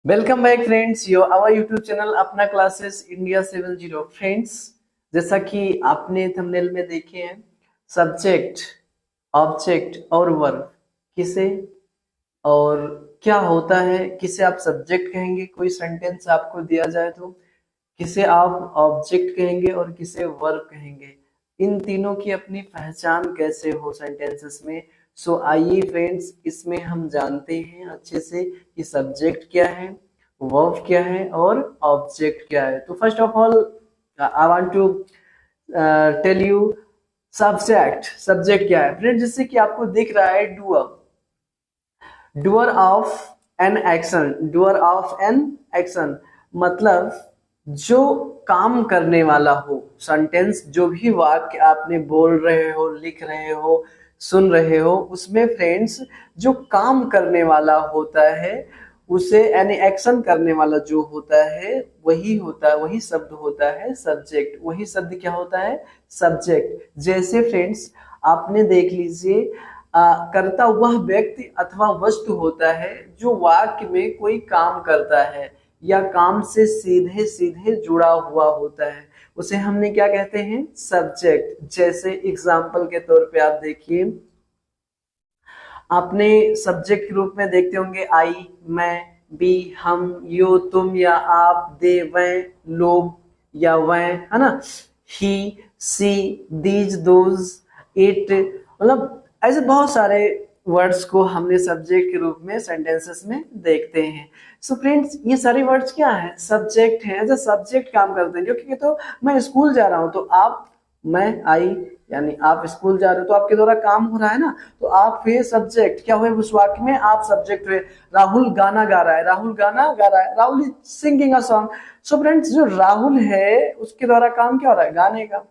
Welcome back friends, यो our YouTube channel अपना classes India 70। Friends, जैसा कि आपने थंबनेल में देखे हैं, सब्जेक्ट, ऑब्जेक्ट और वर्ब किसे और क्या होता है, किसे आप सब्जेक्ट कहेंगे कोई सेंटेंस आपको दिया जाए तो, किसे आप ऑब्जेक्ट कहेंगे और किसे वर्ब कहेंगे। इन तीनों की अपनी पहचान कैसे हो सेंटेंसेस में। सो आइए फ्रेंड्स, इसमें हम जानते हैं अच्छे से कि सब्जेक्ट क्या है, वर्ब क्या है और ऑब्जेक्ट क्या है। तो first of all I want to tell you subject. Subject क्या है फ्रेंड्स? जैसे कि आपको दिख रहा है doer, doer of an action, doer of an action मतलब जो काम करने वाला हो। सेंटेंस, जो भी वाक्य आपने बोल रहे हो, लिख रहे हो, सुन रहे हो, उसमें फ्रेंड्स जो काम करने वाला होता है उसे यानी एक्शन करने वाला जो होता है वही होता है, वही शब्द होता है सब्जेक्ट। वही शब्द क्या होता है? सब्जेक्ट। जैसे फ्रेंड्स आपने देख लीजिए, कर्ता वह व्यक्ति अथवा वस्तु होता है जो वाक्य में कोई काम करता है या काम से सीधे सीधे जुड़ा हुआ होता है, उसे हमने क्या कहते हैं? सब्जेक्ट। जैसे एग्जाम्पल के तौर पे आप देखिए, आपने सब्जेक्ट के रूप में देखते होंगे आई, मैं, बी, हम, यो, तुम या आप, दे, वह, लोग या वह, है ना, ही, सी, दीज, दोज, इट, मतलब ऐसे बहुत सारे वर्ड्स को हमने सब्जेक्ट के रूप में सेंटेंसेस में देखते हैं। सो फ्रेंड्स, ये सारे वर्ड्स क्या है? सब्जेक्ट हैं। एज अ सब्जेक्ट काम करते हैं। क्योंकि तो मैं स्कूल जा रहा हूं तो आप, मैं, आई, यानी आप स्कूल जा रहे हो तो आपके द्वारा काम हो रहा है ना, तो आप हुए सब्जेक्ट। क्या हुए उस वाक्य में? आप सब्जेक्ट हुए। राहुल गाना गा रहा है, राहुल गाना गा रहा है, Rahul is singing a song. So friends, जो राहुल है उसके द्वारा काम क्या हो रहा है? गाने का।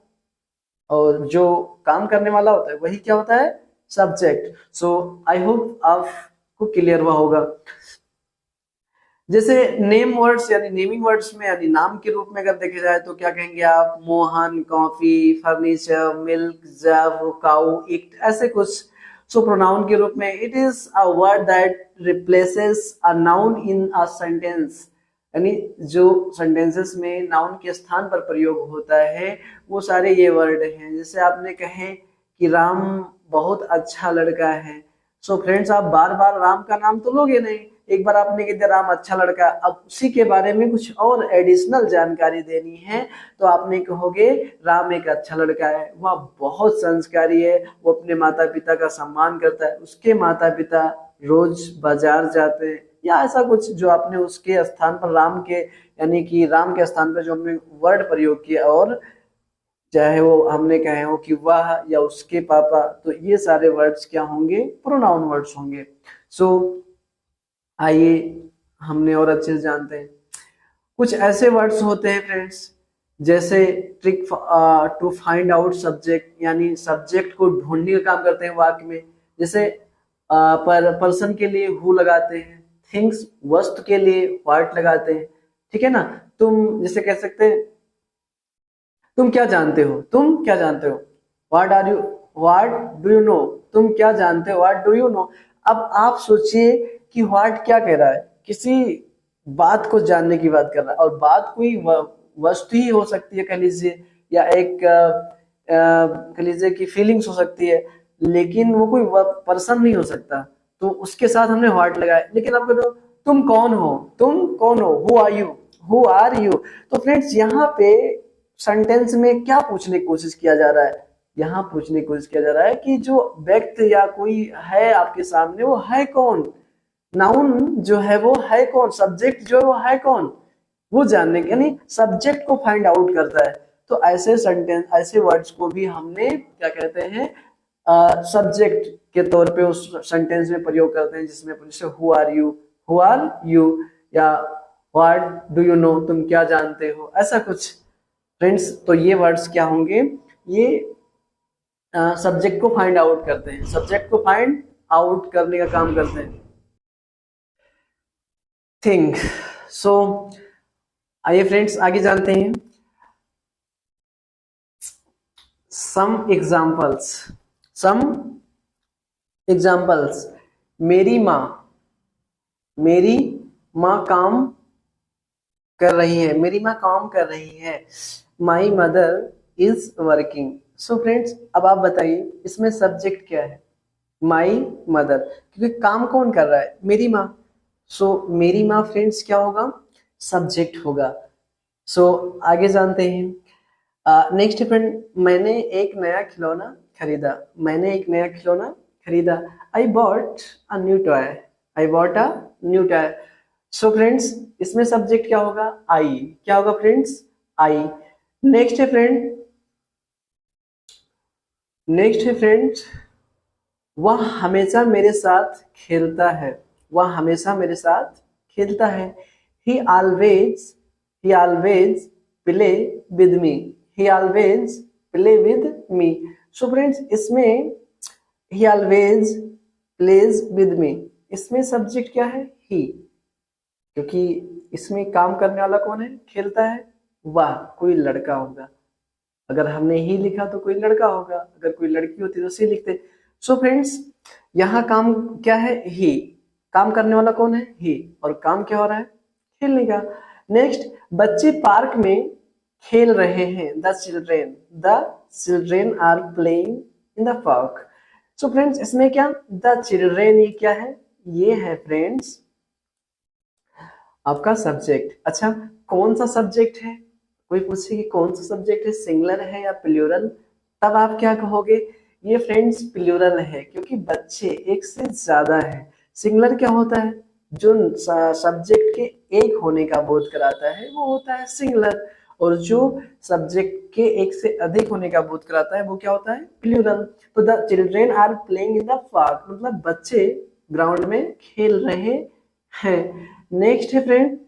और जो काम करने वाला होता है वही क्या होता है? सब्जेक्ट। सो आई होप आपको क्लियर हुआ होगा। जैसे नेम वर्ड्स यानी नेमिंग वर्ड्स में यानी नाम के रूप में अगर देखे जाए तो क्या कहेंगे आप? मोहन, कॉफी, फर्नीचर, मिल्क, जब, काउ, इट, ऐसे कुछ। सो प्रोनाउन के रूप में it is a word that replaces a noun in a sentence, यानी जो सेंटेंसेस में नाउन के स्थान पर प्रयोग होता है वो सारे ये वर्ड हैं। जैसे आपने कहे कि राम बहुत अच्छा लड़का है। सो फ्रेंड्स, आप बार बार राम का नाम तो लोगे नहीं, एक बार आपने कह दिया राम अच्छा लड़का, अब उसी के बारे में कुछ और एडिशनल जानकारी देनी है तो आपने कहोगे राम एक अच्छा लड़का है, वह बहुत संस्कारी है, वो अपने माता पिता का सम्मान करता है, उसके माता पिता रोज बाजार जाते हैं, या ऐसा कुछ जो आपने उसके स्थान पर राम के यानी कि राम के स्थान पर जो हमने वर्ड प्रयोग किया, और चाहे वो हमने कहे हो कि वह या उसके पापा, तो ये सारे वर्ड्स क्या होंगे? प्रोनाउन वर्ड्स होंगे। सो आइए हमने और अच्छे से जानते हैं। कुछ ऐसे वर्ड्स होते हैं फ्रेंड्स, जैसे trick to find out subject, यानी सब्जेक्ट को ढूंढने का काम करते हैं वाक्य में। जैसे पर पर्सन के लिए हु लगाते हैं, थिंग्स वस्तु के लिए व्हाट लगाते हैं, ठीक है ना। तुम जैसे कह सकते हैं तुम क्या जानते हो, तुम क्या जानते हो, what are you, what do you know, तुम क्या जानते हो, व्हाट डू यू नो। अब आप सोचिए कि व्हाट क्या कह रहा है? किसी बात को जानने की बात कर रहा है, और बात कोई वस्तु ही हो सकती है कह लीजिए, या एक कह लीजिए कि फीलिंग्स हो सकती है, लेकिन वो कोई पर्सन नहीं हो सकता। तो उसके साथ हमने व्हाट लगाया। लेकिन आप कहो तुम कौन हो, तुम कौन हो, who are you, who are you. तो फ्रेंड्स, यहाँ पे सेंटेंस में क्या पूछने की कोशिश किया जा रहा है? यहाँ पूछने की कोशिश किया जा रहा है कि जो व्यक्ति या कोई है आपके सामने वो है कौन, नाउन जो है वो है कौन, सब्जेक्ट जो है वो है कौन, वो जानने के, यानी सब्जेक्ट को फाइंड आउट करता है। तो ऐसे सेंटेंस, ऐसे वर्ड्स को भी हमने क्या कहते हैं? सब्जेक्ट के तौर पे उस सेंटेंस में प्रयोग करते हैं, जिसमें जैसे who are you, who are you, या व्हाट डू यू नो, तुम क्या जानते हो, ऐसा कुछ। फ्रेंड्स, तो ये वर्ड्स क्या होंगे? ये सब्जेक्ट को फाइंड आउट करते हैं, सब्जेक्ट को फाइंड आउट करने का काम करते हैं। थिंक। सो आइए फ्रेंड्स आगे जानते हैं सम एग्जाम्पल्स। सम एग्जाम्पल्स, मेरी माँ, मेरी माँ काम कर रही है, मेरी माँ काम कर रही है। My mother is working. So friends, अब आप बताइए इसमें सब्जेक्ट क्या है? माई मदर, क्योंकि काम कौन कर रहा है? मेरी माँ। सो मेरी माँ फ्रेंड्स क्या होगा? सब्जेक्ट होगा। सो आगे जानते हैं। नेक्स्ट फ्रेंड, मैंने एक नया खिलौना खरीदा। मैंने एक नया खिलौना खरीदा। I bought a new toy. I bought a new toy. So friends, इसमें सब्जेक्ट क्या होगा? आई। क्या होगा फ्रेंड्स? आई। नेक्स्ट है फ्रेंड, नेक्स्ट है फ्रेंड्स, वह हमेशा मेरे साथ खेलता है। वह हमेशा मेरे साथ खेलता है। He always, he always play with me. He always play with me. So friends, इसमें he always plays with me, इसमें सब्जेक्ट क्या है? ही। क्योंकि इसमें काम करने वाला कौन है? खेलता है। वाह, कोई लड़का होगा। अगर हमने ही लिखा तो कोई लड़का होगा, अगर कोई लड़की होती तो सी लिखते। सो फ्रेंड्स, यहाँ काम क्या है? ही। काम करने वाला कौन है? ही। और काम क्या हो रहा है? खेलने का। नेक्स्ट, बच्चे पार्क में खेल रहे हैं। The children are playing in the park. So friends, इसमें क्या? द चिल्ड्रेन, ये क्या है? ये है फ्रेंड्स आपका सब्जेक्ट। अच्छा, कौन सा सब्जेक्ट है? कोई पूछे कि कौन सा सब्जेक्ट है, सिंगुलर है या प्लूरल, तब आप क्या कहोगे? ये फ्रेंड्स प्लूरल है, क्योंकि बच्चे एक से ज्यादा है। सिंगुलर क्या होता है? जो सब्जेक्ट के एक होने का बोध कराता है वो होता है सिंगुलर, और जो सब्जेक्ट के एक से अधिक होने का बोध कराता है वो क्या होता है? प्लूरल। तो the children are playing in the park, मतलब बच्चे ग्राउंड में खेल रहे हैं। नेक्स्ट है फ्रेंड,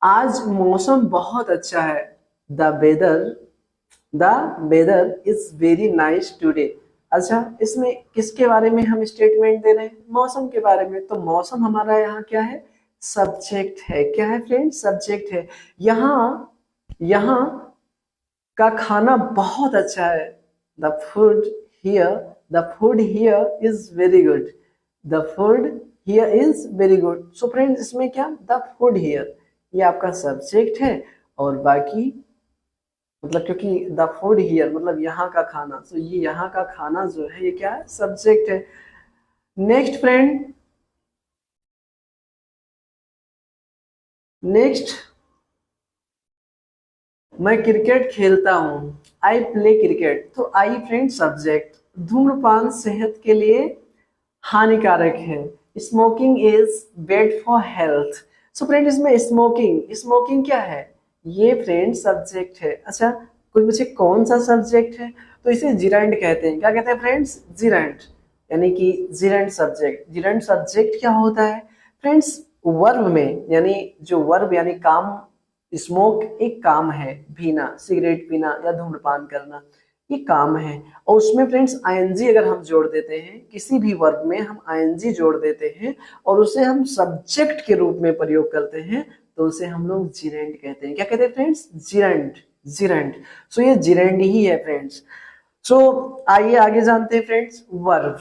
आज मौसम बहुत अच्छा है। The weather, the weather is very nice today. अच्छा, इसमें किसके बारे में हम स्टेटमेंट दे रहे हैं? मौसम के बारे में। तो मौसम हमारा यहाँ क्या है? सब्जेक्ट है। क्या है फ्रेंड? सब्जेक्ट है। यहाँ यहाँ का खाना बहुत अच्छा है। The food here, the food here is very good. The food here is very good. So friends, इसमें क्या? द फूड हियर, ये आपका सब्जेक्ट है। और बाकी मतलब क्योंकि द फूड हियर मतलब यहाँ का खाना, तो ये यहाँ का खाना जो है ये क्या है? सब्जेक्ट है। नेक्स्ट फ्रेंड, नेक्स्ट, मैं क्रिकेट खेलता हूँ। I play cricket. तो आई फ्रेंड सब्जेक्ट। धूम्रपान सेहत के लिए हानिकारक है। Smoking is bad for health. So friend, इसमें स्मोकिंग, स्मोकिंग क्या है? ये फ्रेंड सब्जेक्ट है। अच्छा, कोई पूछे कौन सा सब्जेक्ट है, तो इसे जिरेंड कहते हैं। क्या कहते हैं फ्रेंड्स? जिरेंड, यानी कि जिरेंड सब्जेक्ट। जिरेंड सब्जेक्ट क्या होता है फ्रेंड्स? वर्ब में, यानी जो वर्ब यानी काम, स्मोक एक काम है, पीना, सिगरेट पीना या धूम्रपान करना, ये काम है। और उसमें फ्रेंड्स आईएनजी अगर हम जोड़ देते हैं, किसी भी वर्ब में हम आईएनजी जोड़ देते हैं और उसे हम सब्जेक्ट के रूप में प्रयोग करते हैं, तो उसे हम लोग जिरेंड कहते हैं। क्या कहते हैं फ्रेंड्स? जिरेंड, जिरेंड। सो ये जिरेंड ही है फ्रेंड्स। सो आइए आगे जानते हैं फ्रेंड्स वर्ब।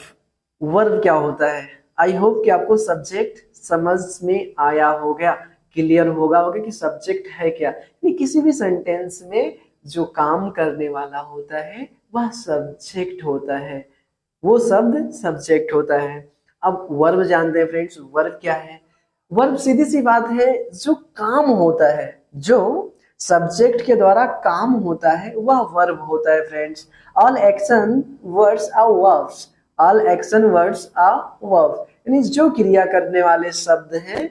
वर्ब क्या होता है? आई होप कि आपको सब्जेक्ट समझ में आया होगा, क्लियर होगा कि सब्जेक्ट है क्या। किसी भी सेंटेंस में जो काम करने वाला होता है वह सब्जेक्ट होता है, वो शब्द सब्जेक्ट होता है। अब वर्ब जानते हैं फ्रेंड्स, वर्ब क्या है? वर्ब सीधी सी बात है, जो काम होता है, जो सब्जेक्ट के द्वारा काम होता है वह वर्ब होता है friends. All action words are verbs. All action words are verb, यानी जो क्रिया करने वाले शब्द हैं,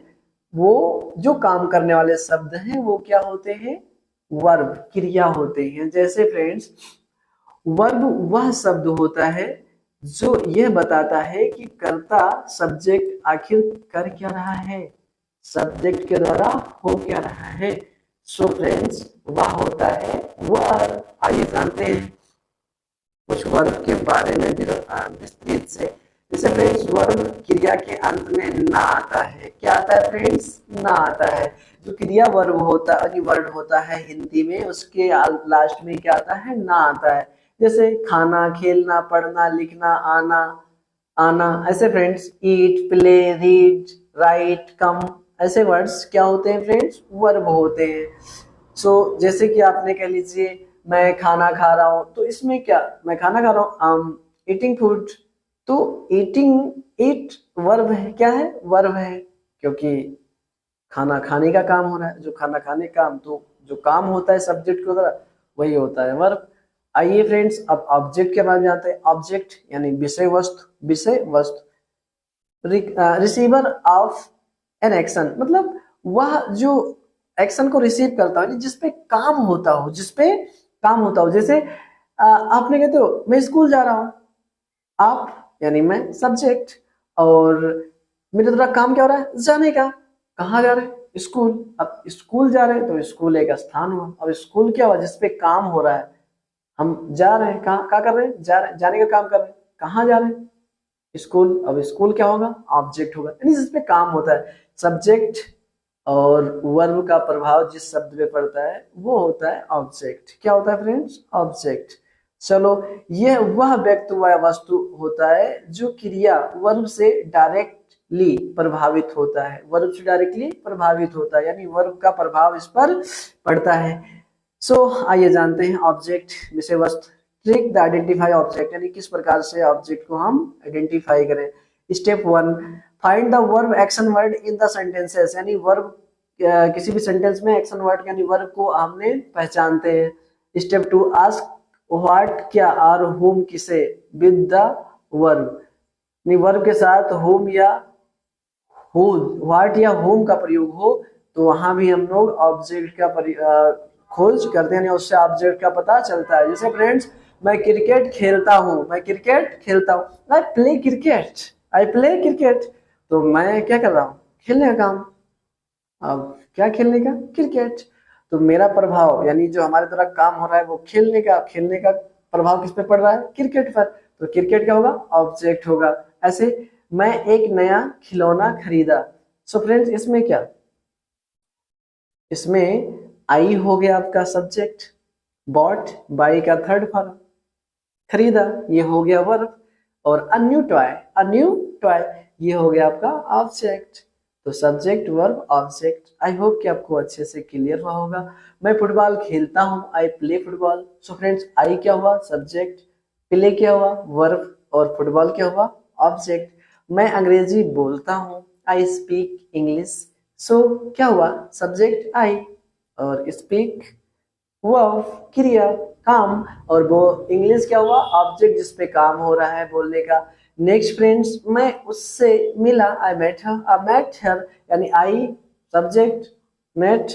वो जो काम करने वाले शब्द हैं वो क्या होते हैं? वर्ब, क्रिया होते हैं। जैसे फ्रेंड्स, वर्ब वह शब्द होता है जो यह बताता है कि कर्ता सब्जेक्ट आखिर कर क्या रहा है, सब्जेक्ट के द्वारा हो क्या रहा है। सो फ्रेंड्स, वह होता है वर्ब। आइए जानते हैं कुछ वर्ब के बारे में विस्तृत से। जैसे फ्रेंड्स, वर्ब क्रिया के अंत में ना आता है। क्या आता है फ्रेंड्स? ना आता है। जो क्रिया वर्ब होता है, वर्ड होता है हिंदी में, उसके लास्ट में क्या आता है? ना आता है। जैसे खाना, खेलना, पढ़ना, लिखना, आना, आना, ऐसे फ्रेंड्स ईट, प्ले, रीड, राइट, कम, ऐसे वर्ड्स क्या होते हैं फ्रेंड्स, वर्ब होते हैं। सो जैसे कि आपने कह लीजिए मैं खाना खा रहा हूं, तो इसमें क्या, मैं खाना खा रहा हूं, आई एम ईटिंग फूड, तो ईटिंग, ईट वर्ब है, क्या है, वर्ब है, क्योंकि खाना खाने का काम हो रहा है, जो खाना खाने का काम, तो जो काम होता है सब्जेक्ट की तरह वही होता है वर्ब। आइए फ्रेंड्स अब ऑब्जेक्ट के बारे में जानते हैं। ऑब्जेक्ट यानी विषय वस्तु, विषय वस्तु। रिसीवर ऑफ एन एक्शन, मतलब वह जो एक्शन को रिसीव करता है जिसपे काम होता हो, जिसपे काम होता हो। जैसे आपने कहते हो मैं स्कूल जा रहा हूं, आप यानी मैं सब्जेक्ट, और मेरे द्वारा काम क्या हो रहा है, जाने का। कहाँ जा रहे हैं, स्कूल। अब स्कूल जा रहे हैं तो स्कूल एक स्थान हुआ, अब स्कूल क्या हुआ, जिसपे काम हो रहा है, हम जा रहे हैं, कहाँ क्या कर रहे हैं, जाने का काम कर रहे हैं, कहाँ जा रहे हैं, स्कूल। अब स्कूल क्या होगा, ऑब्जेक्ट होगा, यानी जिसपे काम होता है। सब्जेक्ट और वर्ब का प्रभाव जिस शब्द पे पड़ता है वो होता है ऑब्जेक्ट। क्या होता है फ्रेंड्स, ऑब्जेक्ट। चलो, यह वह व्यक्ति व वस्तु होता है जो क्रिया वर्ब से डायरेक्टली प्रभावित होता है, वर्ब से डायरेक्टली प्रभावित होता है, यानी वर्ब का प्रभाव इस पर पड़ता है। सो आइए जानते हैं ऑब्जेक्ट, विषय वस्तु। ट्रिक द आइडेंटिफाई ऑब्जेक्ट, यानी किस प्रकार से ऑब्जेक्ट को हम आइडेंटिफाई करें। Step 1, find the verb action word in the sentences, यानी वर्ब किसी भी सेंटेंस में एक्शन वर्ड यानी वर्ब को हमने पहचानते हैं। स्टेप 2, आस्क व्हाट, क्या, और होम किसे, विद द वर्ब, वर्ब के साथ होम या हुज, व्हाट या होम का प्रयोग हो तो वहां भी हम लोग ऑब्जेक्ट का खोज करते हैं, उससे ऑब्जेक्ट का पता चलता है। जैसे फ्रेंड्स मैं क्रिकेट खेलता हूँ, मैं क्रिकेट खेलता हूँ, I play cricket, I play cricket, तो मैं क्या कर रहा हूँ, खेलने का काम। अब क्या खेलने का, क्रिकेट, तो मेरा प्रभाव यानी जो हमारे द्वारा काम हो रहा है वो खेलने का, खेलने का प्रभाव किस पे पड़ रहा है, क्रिकेट पर, तो क्रिकेट क्या होगा, ऑब्जेक्ट होगा। ऐसे मैं एक नया खिलौना खरीदा। सो फ्रेंड्स इसमें क्या, इसमें आई हो गया आपका सब्जेक्ट, बॉट बाई का थर्ड फॉर्म, खरीदा ये हो गया वर्ब, और a new toy, a new toy ये हो गया आपका ऑब्जेक्ट। तो subject verb object. I hope कि आपको अच्छे से क्लियर हुआ होगा। मैं फुटबॉल खेलता हूँ, I play football. So friends I क्या हुआ, सब्जेक्ट, प्ले क्या हुआ, वर्ब, और फुटबॉल क्या हुआ, ऑब्जेक्ट। मैं अंग्रेजी बोलता हूँ, आई स्पीक इंग्लिश। सो क्या हुआ, सब्जेक्ट आई, और स्पीक वर्ब क्रिया, काम, और वो इंग्लिश क्या हुआ, ऑब्जेक्ट जिसपे काम हो रहा है बोलने का। नेक्स्ट फ्रेंड्स मैं उससे मिला, I met her, I met her, यानी आई सब्जेक्ट, मेट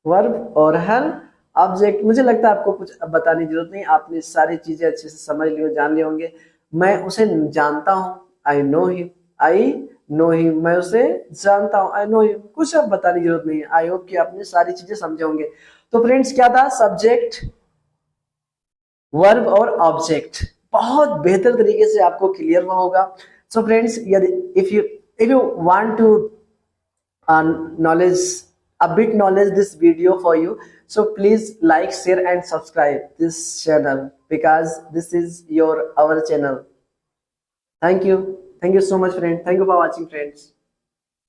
वर्ब, और हर ऑब्जेक्ट। मुझे लगता है आपको कुछ अब बताने की जरूरत नहीं, आपने सारी चीजें अच्छे से समझ ली हो, जान लिए होंगे। मैं उसे जानता हूँ, I know him, I know him, मैं उसे जानता हूँ, आई नो हिम। कुछ अब बताने की जरूरत नहीं है। आई होप कि आपने सारी चीजें समझे होंगे। तो फ्रेंड्स क्या था, सब्जेक्ट, वर्ब और ऑब्जेक्ट, बहुत बेहतर तरीके से आपको क्लियर हुआ होगा। सो फ्रेंड्स यदि if you want to knowledge a bit knowledge this video for you, so please like, share and subscribe this channel, because this is your our channel. Thank you so much friend, thank you for watching friends.